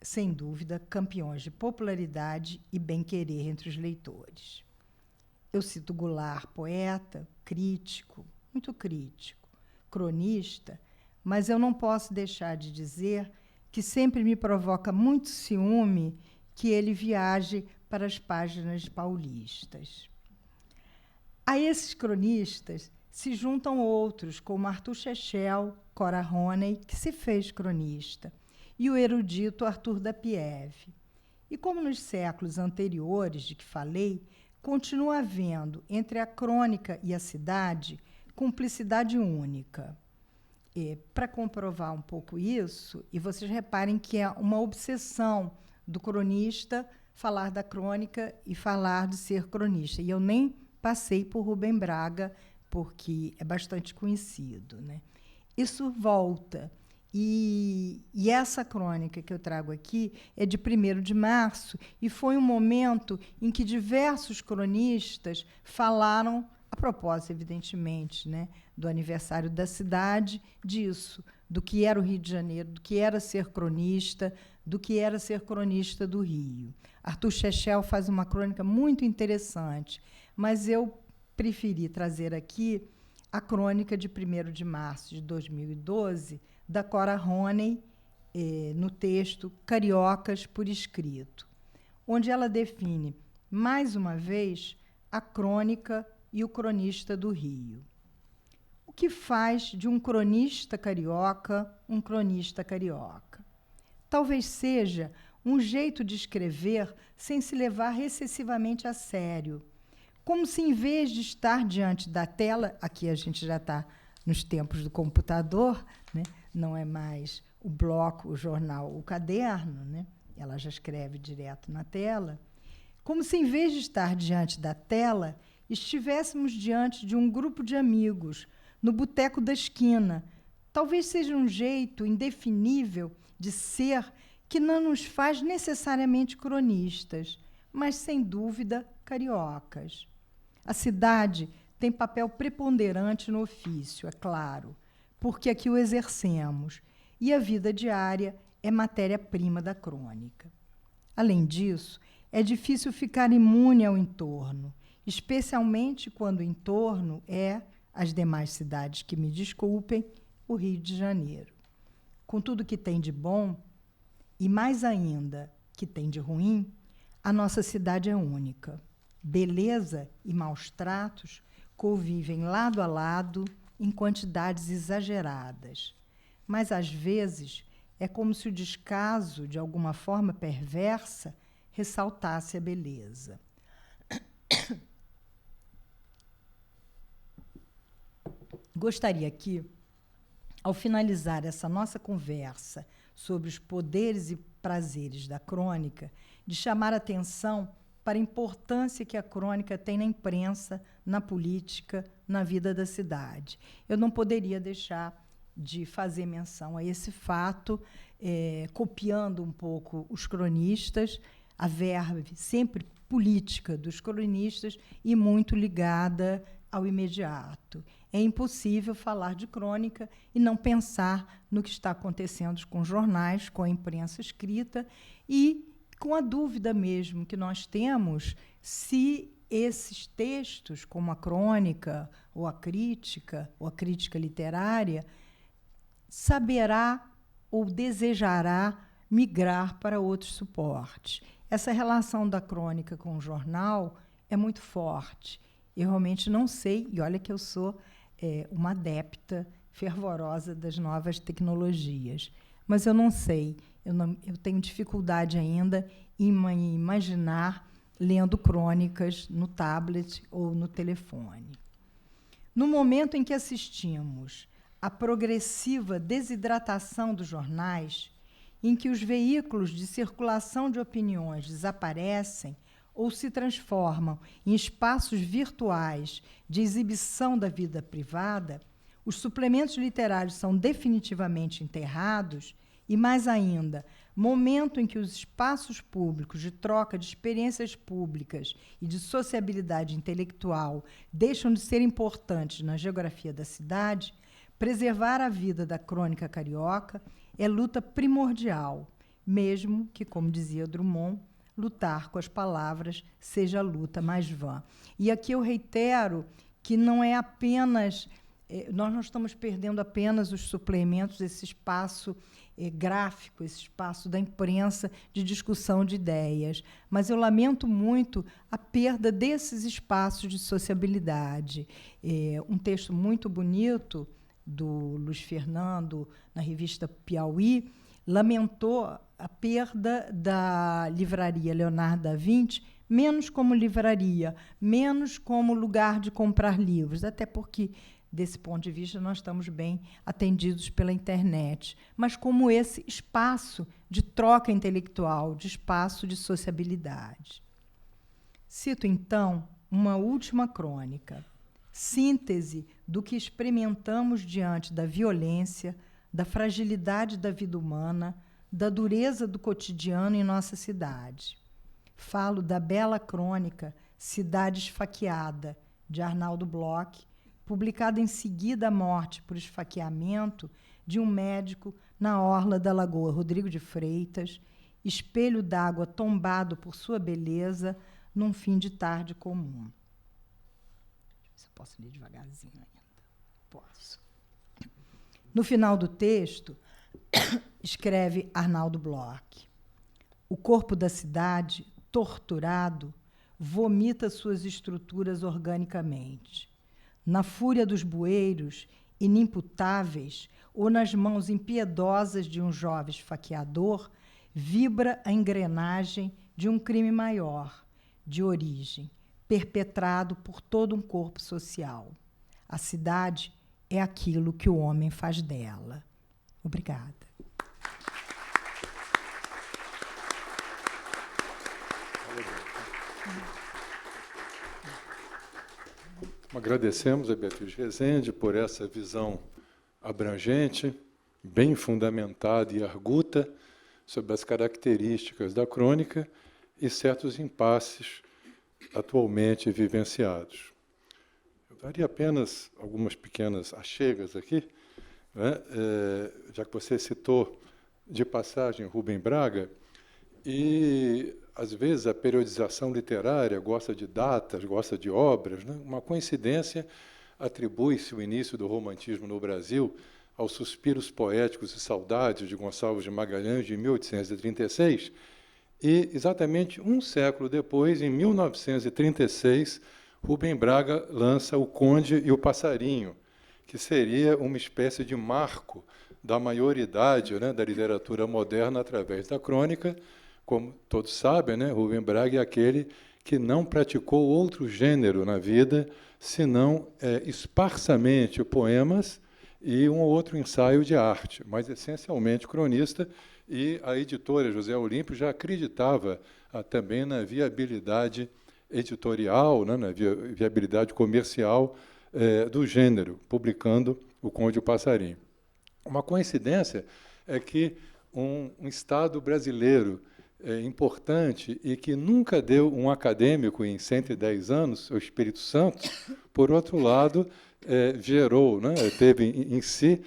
Sem dúvida, campeões de popularidade e bem-querer entre os leitores. Eu cito Goulart, poeta, crítico, muito crítico, cronista, mas eu não posso deixar de dizer que sempre me provoca muito ciúme que ele viaje para as páginas paulistas. A esses cronistas se juntam outros, como Arthur Chechel, Cora Roney, que se fez cronista, e o erudito Arthur da Pieve. E como nos séculos anteriores de que falei, continua havendo entre a crônica e a cidade cumplicidade única. Para comprovar um pouco isso, e vocês reparem que é uma obsessão do cronista falar da crônica e falar de ser cronista. E eu nem passei por Rubem Braga, porque é bastante conhecido, né? Isso volta. E essa crônica que eu trago aqui é de 1º de março, e foi um momento em que diversos cronistas falaram, a propósito, evidentemente, né, do aniversário da cidade, disso, do que era o Rio de Janeiro, do que era ser cronista, do que era ser cronista do Rio. Arthur Chechel faz uma crônica muito interessante, mas eu preferi trazer aqui a crônica de 1º de março de 2012, da Cora Roney, no texto Cariocas por Escrito, onde ela define, mais uma vez, a crônica e o cronista do Rio. O que faz de um cronista carioca um cronista carioca? Talvez seja um jeito de escrever sem se levar excessivamente a sério, como se, em vez de estar diante da tela, aqui a gente já está nos tempos do computador, né? Não é mais o bloco, o jornal, o caderno, né? Ela já escreve direto na tela, como se, em vez de estar diante da tela, estivéssemos diante de um grupo de amigos, no boteco da esquina. Talvez seja um jeito indefinível de ser que não nos faz necessariamente cronistas, mas, sem dúvida, cariocas. A cidade tem papel preponderante no ofício, é claro, porque aqui o exercemos, e a vida diária é matéria-prima da crônica. Além disso, é difícil ficar imune ao entorno, especialmente quando o entorno é, as demais cidades que me desculpem, o Rio de Janeiro. Com tudo que tem de bom, e mais ainda que tem de ruim, a nossa cidade é única. Beleza e maus tratos convivem lado a lado em quantidades exageradas. Mas, às vezes, é como se o descaso, de alguma forma perversa, ressaltasse a beleza. Gostaria aqui, ao finalizar essa nossa conversa sobre os poderes e prazeres da crônica, de chamar a atenção para a importância que a crônica tem na imprensa, na política, na vida da cidade. Eu não poderia deixar de fazer menção a esse fato, copiando um pouco os cronistas, a verve sempre política dos cronistas e muito ligada ao imediato. É impossível falar de crônica e não pensar no que está acontecendo com os jornais, com a imprensa escrita e com a dúvida mesmo que nós temos se esses textos, como a crônica ou a crítica literária, saberá ou desejará migrar para outros suportes. Essa relação da crônica com o jornal é muito forte. Eu realmente não sei, e olha que eu sou uma adepta fervorosa das novas tecnologias, mas eu não sei, eu tenho dificuldade ainda em imaginar lendo crônicas no tablet ou no telefone. No momento em que assistimos à progressiva desidratação dos jornais, em que os veículos de circulação de opiniões desaparecem ou se transformam em espaços virtuais de exibição da vida privada, os suplementos literários são definitivamente enterrados e, mais ainda, momento em que os espaços públicos de troca de experiências públicas e de sociabilidade intelectual deixam de ser importantes na geografia da cidade, preservar a vida da crônica carioca é luta primordial, mesmo que, como dizia Drummond, lutar com as palavras seja a luta mais vã. E aqui eu reitero que não é apenas... nós não estamos perdendo apenas os suplementos, esse espaço gráfico, esse espaço da imprensa de discussão de ideias, mas eu lamento muito a perda desses espaços de sociabilidade. Um texto muito bonito do Luiz Fernando, na revista Piauí, lamentou a perda da livraria Leonardo da Vinci, menos como livraria, menos como lugar de comprar livros, até porque, desse ponto de vista, nós estamos bem atendidos pela internet, mas como esse espaço de troca intelectual, de espaço de sociabilidade. Cito, então, uma última crônica, síntese do que experimentamos diante da violência, da fragilidade da vida humana, da dureza do cotidiano em nossa cidade. Falo da bela crônica Cidade Esfaqueada, de Arnaldo Bloch, publicada em seguida à morte por esfaqueamento de um médico na orla da Lagoa Rodrigo de Freitas, espelho d'água tombado por sua beleza num fim de tarde comum. Deixa eu ver se eu posso ler devagarzinho ainda. Posso. No final do texto, escreve Arnaldo Bloch: o corpo da cidade, torturado, vomita suas estruturas organicamente. Na fúria dos bueiros, inimputáveis, ou nas mãos impiedosas de um jovem esfaqueador, vibra a engrenagem de um crime maior, de origem, perpetrado por todo um corpo social. A cidade é aquilo que o homem faz dela. Obrigada. Agradecemos a Beatriz Rezende por essa visão abrangente, bem fundamentada e arguta sobre as características da crônica e certos impasses atualmente vivenciados. Eu daria apenas algumas pequenas achegas aqui, né? Já que você citou de passagem Rubem Braga, e às vezes a periodização literária gosta de datas, gosta de obras, né? Uma coincidência atribui-se o início do romantismo no Brasil aos suspiros poéticos e saudades de Gonçalves de Magalhães, de 1836, e, exatamente um século depois, em 1936, Rubem Braga lança O Conde e o Passarinho, que seria uma espécie de marco da maioridade, né, da literatura moderna através da crônica. Como todos sabem, né, Rubem Braga é aquele que não praticou outro gênero na vida, senão esparsamente poemas e um ou outro ensaio de arte, mas essencialmente cronista, e a editora José Olímpio já acreditava também na viabilidade editorial, né, na viabilidade comercial do gênero, publicando O Conde e o Passarinho. Uma coincidência é que um estado brasileiro importante e que nunca deu um acadêmico em 110 anos, o Espírito Santo, por outro lado, gerou, né, teve em si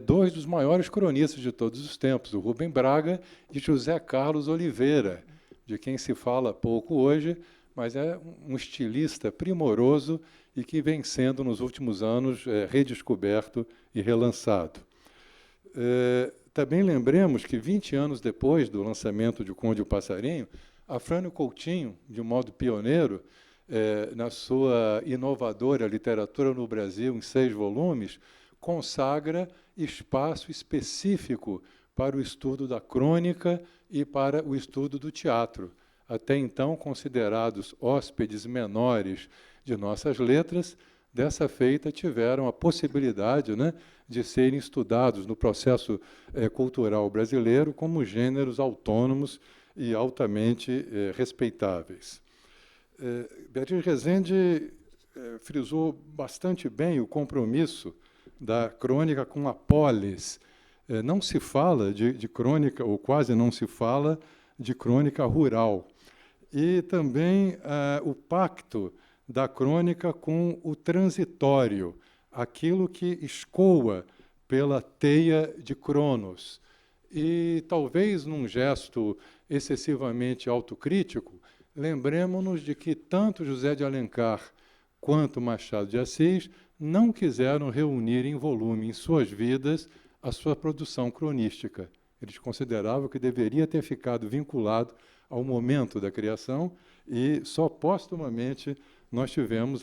dois dos maiores cronistas de todos os tempos, o Rubem Braga e José Carlos Oliveira, de quem se fala pouco hoje, mas é um estilista primoroso e que vem sendo, nos últimos anos, redescoberto e relançado. Também lembremos que, 20 anos depois do lançamento de O Conde e o Passarinho, Afrânio Coutinho, de um modo pioneiro, na sua inovadora Literatura no Brasil, em 6 volumes, consagra espaço específico para o estudo da crônica e para o estudo do teatro, até então considerados hóspedes menores de nossas letras. Dessa feita, tiveram a possibilidade, né, de serem estudados no processo cultural brasileiro como gêneros autônomos e altamente respeitáveis. Beatriz Rezende frisou bastante bem o compromisso da crônica com a polis. Não se fala de crônica, ou quase não se fala, de crônica rural. E também o pacto da crônica com o transitório, aquilo que escoa pela teia de Cronos. E, talvez num gesto excessivamente autocrítico, lembremos-nos de que tanto José de Alencar quanto Machado de Assis não quiseram reunir em volume em suas vidas a sua produção cronística. Eles consideravam que deveria ter ficado vinculado ao momento da criação, e só póstumamente nós tivemos,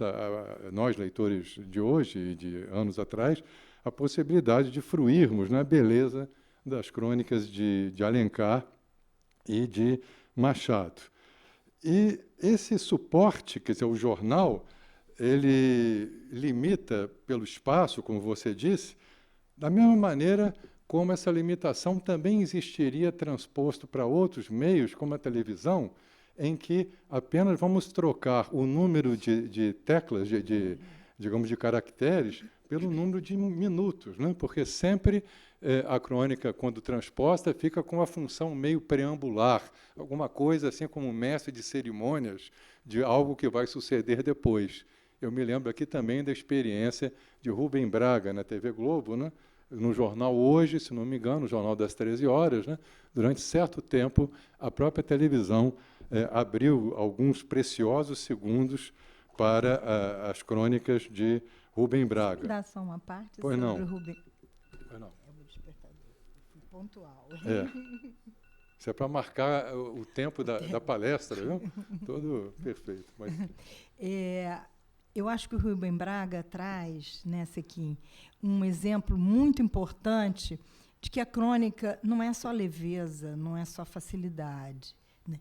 nós leitores de hoje e de anos atrás, a possibilidade de fruirmos na beleza das crônicas de Alencar e de Machado. E esse suporte, quer dizer, o jornal, ele limita pelo espaço, como você disse, da mesma maneira como essa limitação também existiria transposto para outros meios, como a televisão, em que apenas vamos trocar o número de teclas, digamos, de caracteres, pelo número de minutos, né? Porque sempre a crônica, quando transposta, fica com a função meio preambular, alguma coisa assim como mestre de cerimônias de algo que vai suceder depois. Eu me lembro aqui também da experiência de Rubem Braga na TV Globo, né? No jornal Hoje, se não me engano, no jornal das 13 horas, né? Durante certo tempo, a própria televisão abriu alguns preciosos segundos para as crônicas de Rubem Braga. Dá só uma parte pois sobre não. o Rubem. Pois não. É o meu despertador. Fui pontual. Isso é para marcar o tempo da palestra, viu? Todo perfeito. Mas... eu acho que o Rubem Braga traz, né, Sequim, um exemplo muito importante de que a crônica não é só leveza, não é só facilidade, né?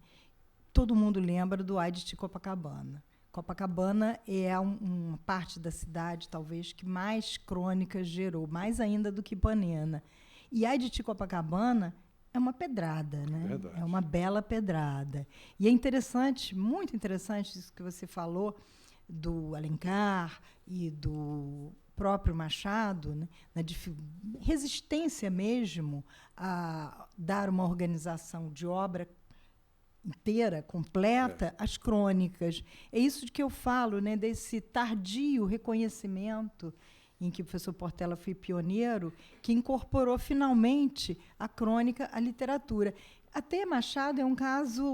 Todo mundo lembra do Aide de Copacabana. Copacabana é uma parte da cidade, talvez, que mais crônicas gerou, mais ainda do que Ipanema. E a de Copacabana é uma pedrada, né? Verdade. É uma bela pedrada. E é interessante, muito interessante isso que você falou do Alencar e do próprio Machado, né? Na resistência mesmo a dar uma organização de obra inteira, completa, às crônicas. É isso de que eu falo, né? Desse tardio reconhecimento em que o professor Portela foi pioneiro, que incorporou finalmente a crônica à literatura. Até Machado é um caso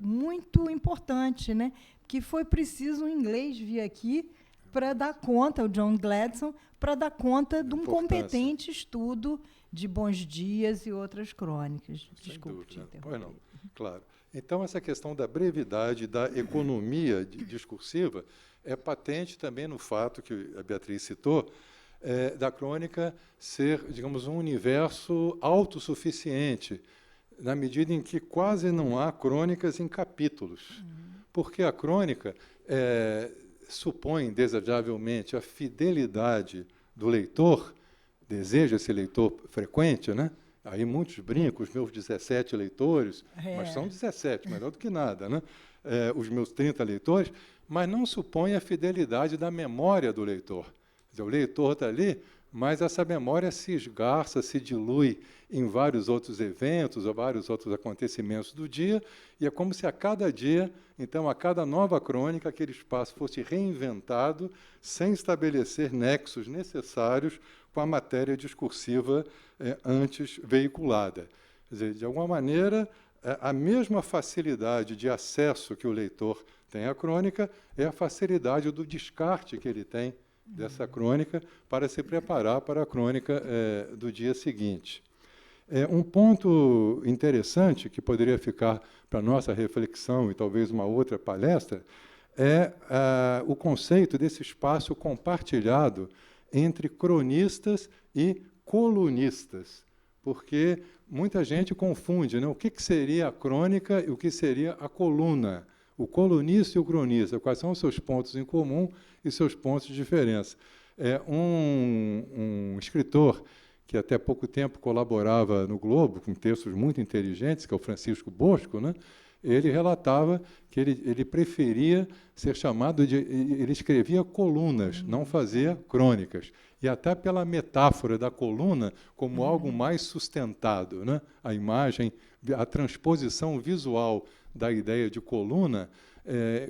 muito importante, né? Que foi preciso um inglês vir aqui para dar conta, o John Gladstone, para dar conta de um competente estudo de Bons Dias e outras crônicas. Desculpe te interromper. Pois não, claro. Então, essa questão da brevidade, da economia discursiva, é patente também no fato que a Beatriz citou, da crônica ser, digamos, um universo autossuficiente, na medida em que quase não há crônicas em capítulos. Porque a crônica supõe, desejavelmente, a fidelidade do leitor, deseja esse leitor frequente, né? Aí muitos brincam, os meus 17 leitores, mas são 17, melhor do que nada, né? Os meus 30 leitores, mas não supõe a fidelidade da memória do leitor. Quer dizer, o leitor está ali, mas essa memória se esgarça, se dilui em vários outros eventos ou vários outros acontecimentos do dia, e é como se a cada dia, então, a cada nova crônica, aquele espaço fosse reinventado sem estabelecer nexos necessários com a matéria discursiva antes veiculada. Quer dizer, de alguma maneira, a mesma facilidade de acesso que o leitor tem à crônica é a facilidade do descarte que ele tem dessa crônica para se preparar para a crônica do dia seguinte. Um ponto interessante que poderia ficar para a nossa reflexão e talvez uma outra palestra é o conceito desse espaço compartilhado entre cronistas e colunistas, porque muita gente confunde, né? O que seria a crônica e o que seria a coluna. O colunista e o cronista, quais são os seus pontos em comum e seus pontos de diferença. Um escritor que até pouco tempo colaborava no Globo, com textos muito inteligentes, que é o Francisco Bosco, né? Ele relatava que ele preferia ser chamado de... Ele escrevia colunas, não fazia crônicas. E até pela metáfora da coluna como algo mais sustentado, né? A imagem, a transposição visual da ideia de coluna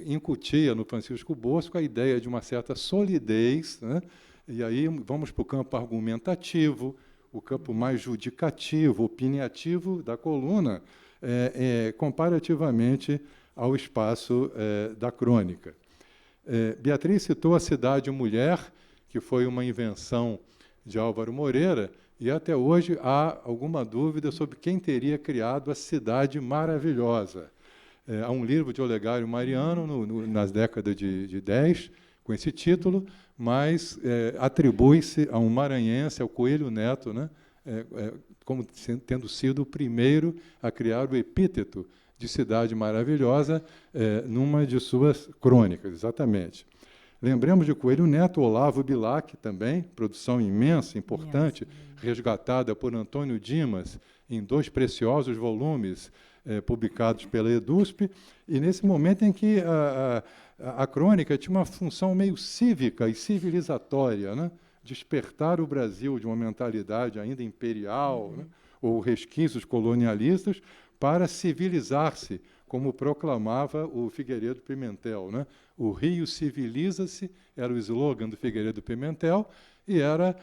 incutia no Francisco Bosco a ideia de uma certa solidez, né? E aí vamos para o campo argumentativo, o campo mais judicativo, opiniativo da coluna, comparativamente ao espaço da crônica. Beatriz citou a Cidade Mulher, que foi uma invenção de Álvaro Moreira, e até hoje há alguma dúvida sobre quem teria criado a Cidade Maravilhosa. Há um livro de Olegário Mariano, nas décadas de 10, com esse título, mas atribui-se a um maranhense, ao Coelho Neto, né? Como tendo sido o primeiro a criar o epíteto de Cidade Maravilhosa numa de suas crônicas, exatamente. Lembremos de Coelho Neto, Olavo Bilac também, produção imensa, importante, resgatada por Antônio Dimas em 2 preciosos volumes publicados pela EDUSP, e nesse momento em que a crônica tinha uma função meio cívica e civilizatória, né? Despertar o Brasil de uma mentalidade ainda imperial, né? Ou resquícios colonialistas, para civilizar-se, como proclamava o Figueiredo Pimentel, né? O Rio civiliza-se, era o slogan do Figueiredo Pimentel, e era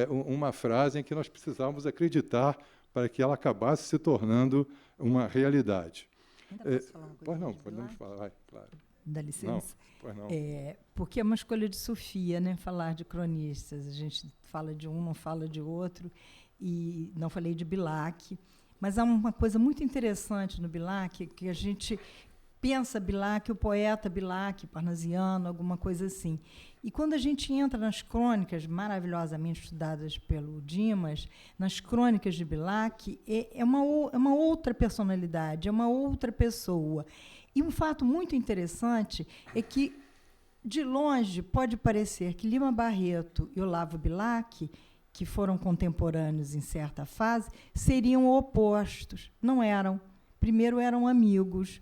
uma frase em que nós precisávamos acreditar para que ela acabasse se tornando uma realidade. Ainda posso falar uma coisa? Pois não, podemos falar, vai, claro. Dá licença. Não, pois não. Porque é uma escolha de Sofia, né, falar de cronistas. A gente fala de um, não fala de outro, e não falei de Bilac. Mas há uma coisa muito interessante no Bilac, que a gente pensa Bilac, o poeta Bilac, parnasiano, alguma coisa assim. E quando a gente entra nas crônicas maravilhosamente estudadas pelo Dimas, nas crônicas de Bilac, é uma outra personalidade, é uma outra pessoa. E um fato muito interessante é que de longe, pode parecer que Lima Barreto e Olavo Bilac, que foram contemporâneos em certa fase, seriam opostos. Não eram. Primeiro eram amigos.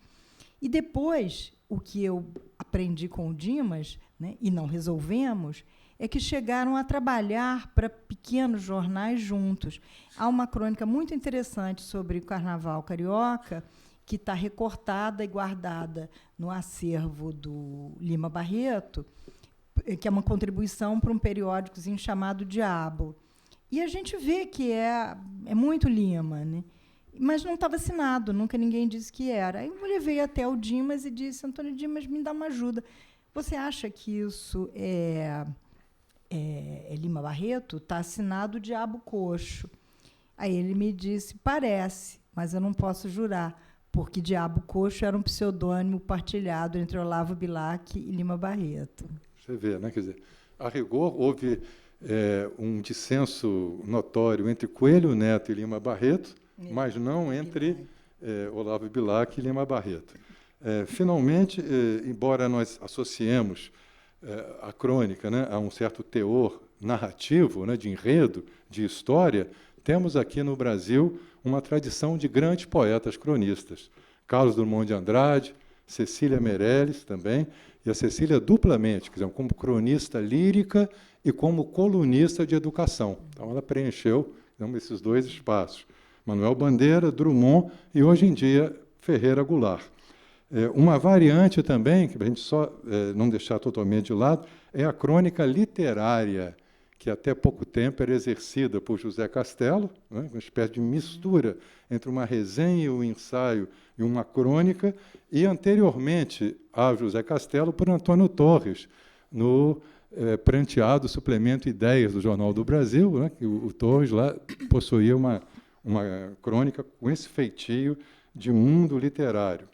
E depois, o que eu aprendi com o Dimas, né, e não resolvemos, é que chegaram a trabalhar para pequenos jornais juntos. Há uma crônica muito interessante sobre o Carnaval Carioca, que está recortada e guardada no acervo do Lima Barreto, que é uma contribuição para um periódicozinho chamado Diabo. E a gente vê que é muito Lima, né? Mas não estava assinado, nunca ninguém disse que era. Aí eu levei até o Dimas e disse: Antônio Dimas, me dá uma ajuda. Você acha que isso é Lima Barreto? Está assinado Diabo Coxo. Aí ele me disse: parece, mas eu não posso jurar, porque Diabo Coxo era um pseudônimo partilhado entre Olavo Bilac e Lima Barreto. Você vê, né? Quer dizer, a rigor, houve um dissenso notório entre Coelho Neto e Lima Barreto, mas não entre Olavo Bilac e Lima Barreto. Finalmente, embora nós associemos a crônica, né, a um certo teor narrativo, né, de enredo, de história, temos aqui no Brasil uma tradição de grandes poetas cronistas. Carlos Drummond de Andrade, Cecília Meirelles também, e a Cecília duplamente, quer dizer, como cronista lírica e como colunista de educação. Então, ela preencheu esses dois espaços. Manuel Bandeira, Drummond e, hoje em dia, Ferreira Goulart. Uma variante também, que a gente só não deixar totalmente de lado, é a crônica literária, que até pouco tempo era exercida por José Castelo, né, uma espécie de mistura entre uma resenha e um ensaio e uma crônica, e anteriormente a José Castelo por Antônio Torres, no pranteado suplemento Ideias do Jornal do Brasil, né, que o Torres lá possuía uma crônica com esse feitio de mundo literário.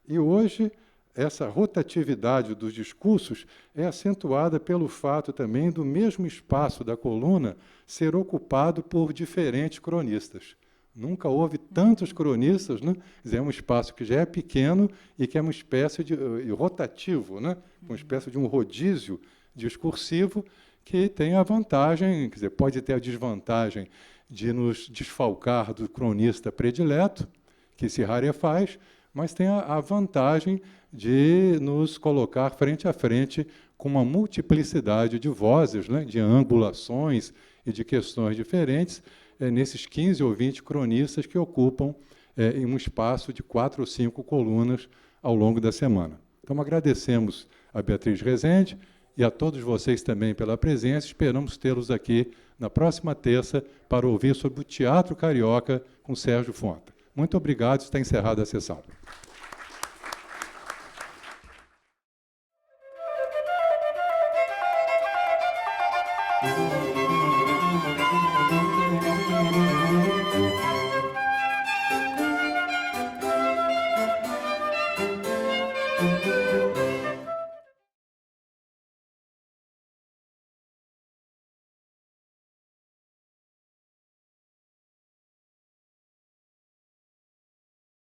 E hoje, essa rotatividade dos discursos é acentuada pelo fato também do mesmo espaço da coluna ser ocupado por diferentes cronistas. Nunca houve tantos cronistas, né? Quer dizer, é um espaço que já é pequeno e que é uma espécie de rotativo, né? Uma espécie de um rodízio discursivo que tem a vantagem, quer dizer, pode ter a desvantagem de nos desfalcar do cronista predileto, que se rarefaz, mas tem a vantagem de nos colocar frente a frente com uma multiplicidade de vozes, né, de angulações e de questões diferentes, nesses 15 ou 20 cronistas que ocupam em um espaço de 4 ou 5 colunas ao longo da semana. Então, agradecemos a Beatriz Rezende e a todos vocês também pela presença. Esperamos tê-los aqui na próxima terça para ouvir sobre o Teatro Carioca com Sérgio Fonta. Muito obrigado, está encerrada a sessão.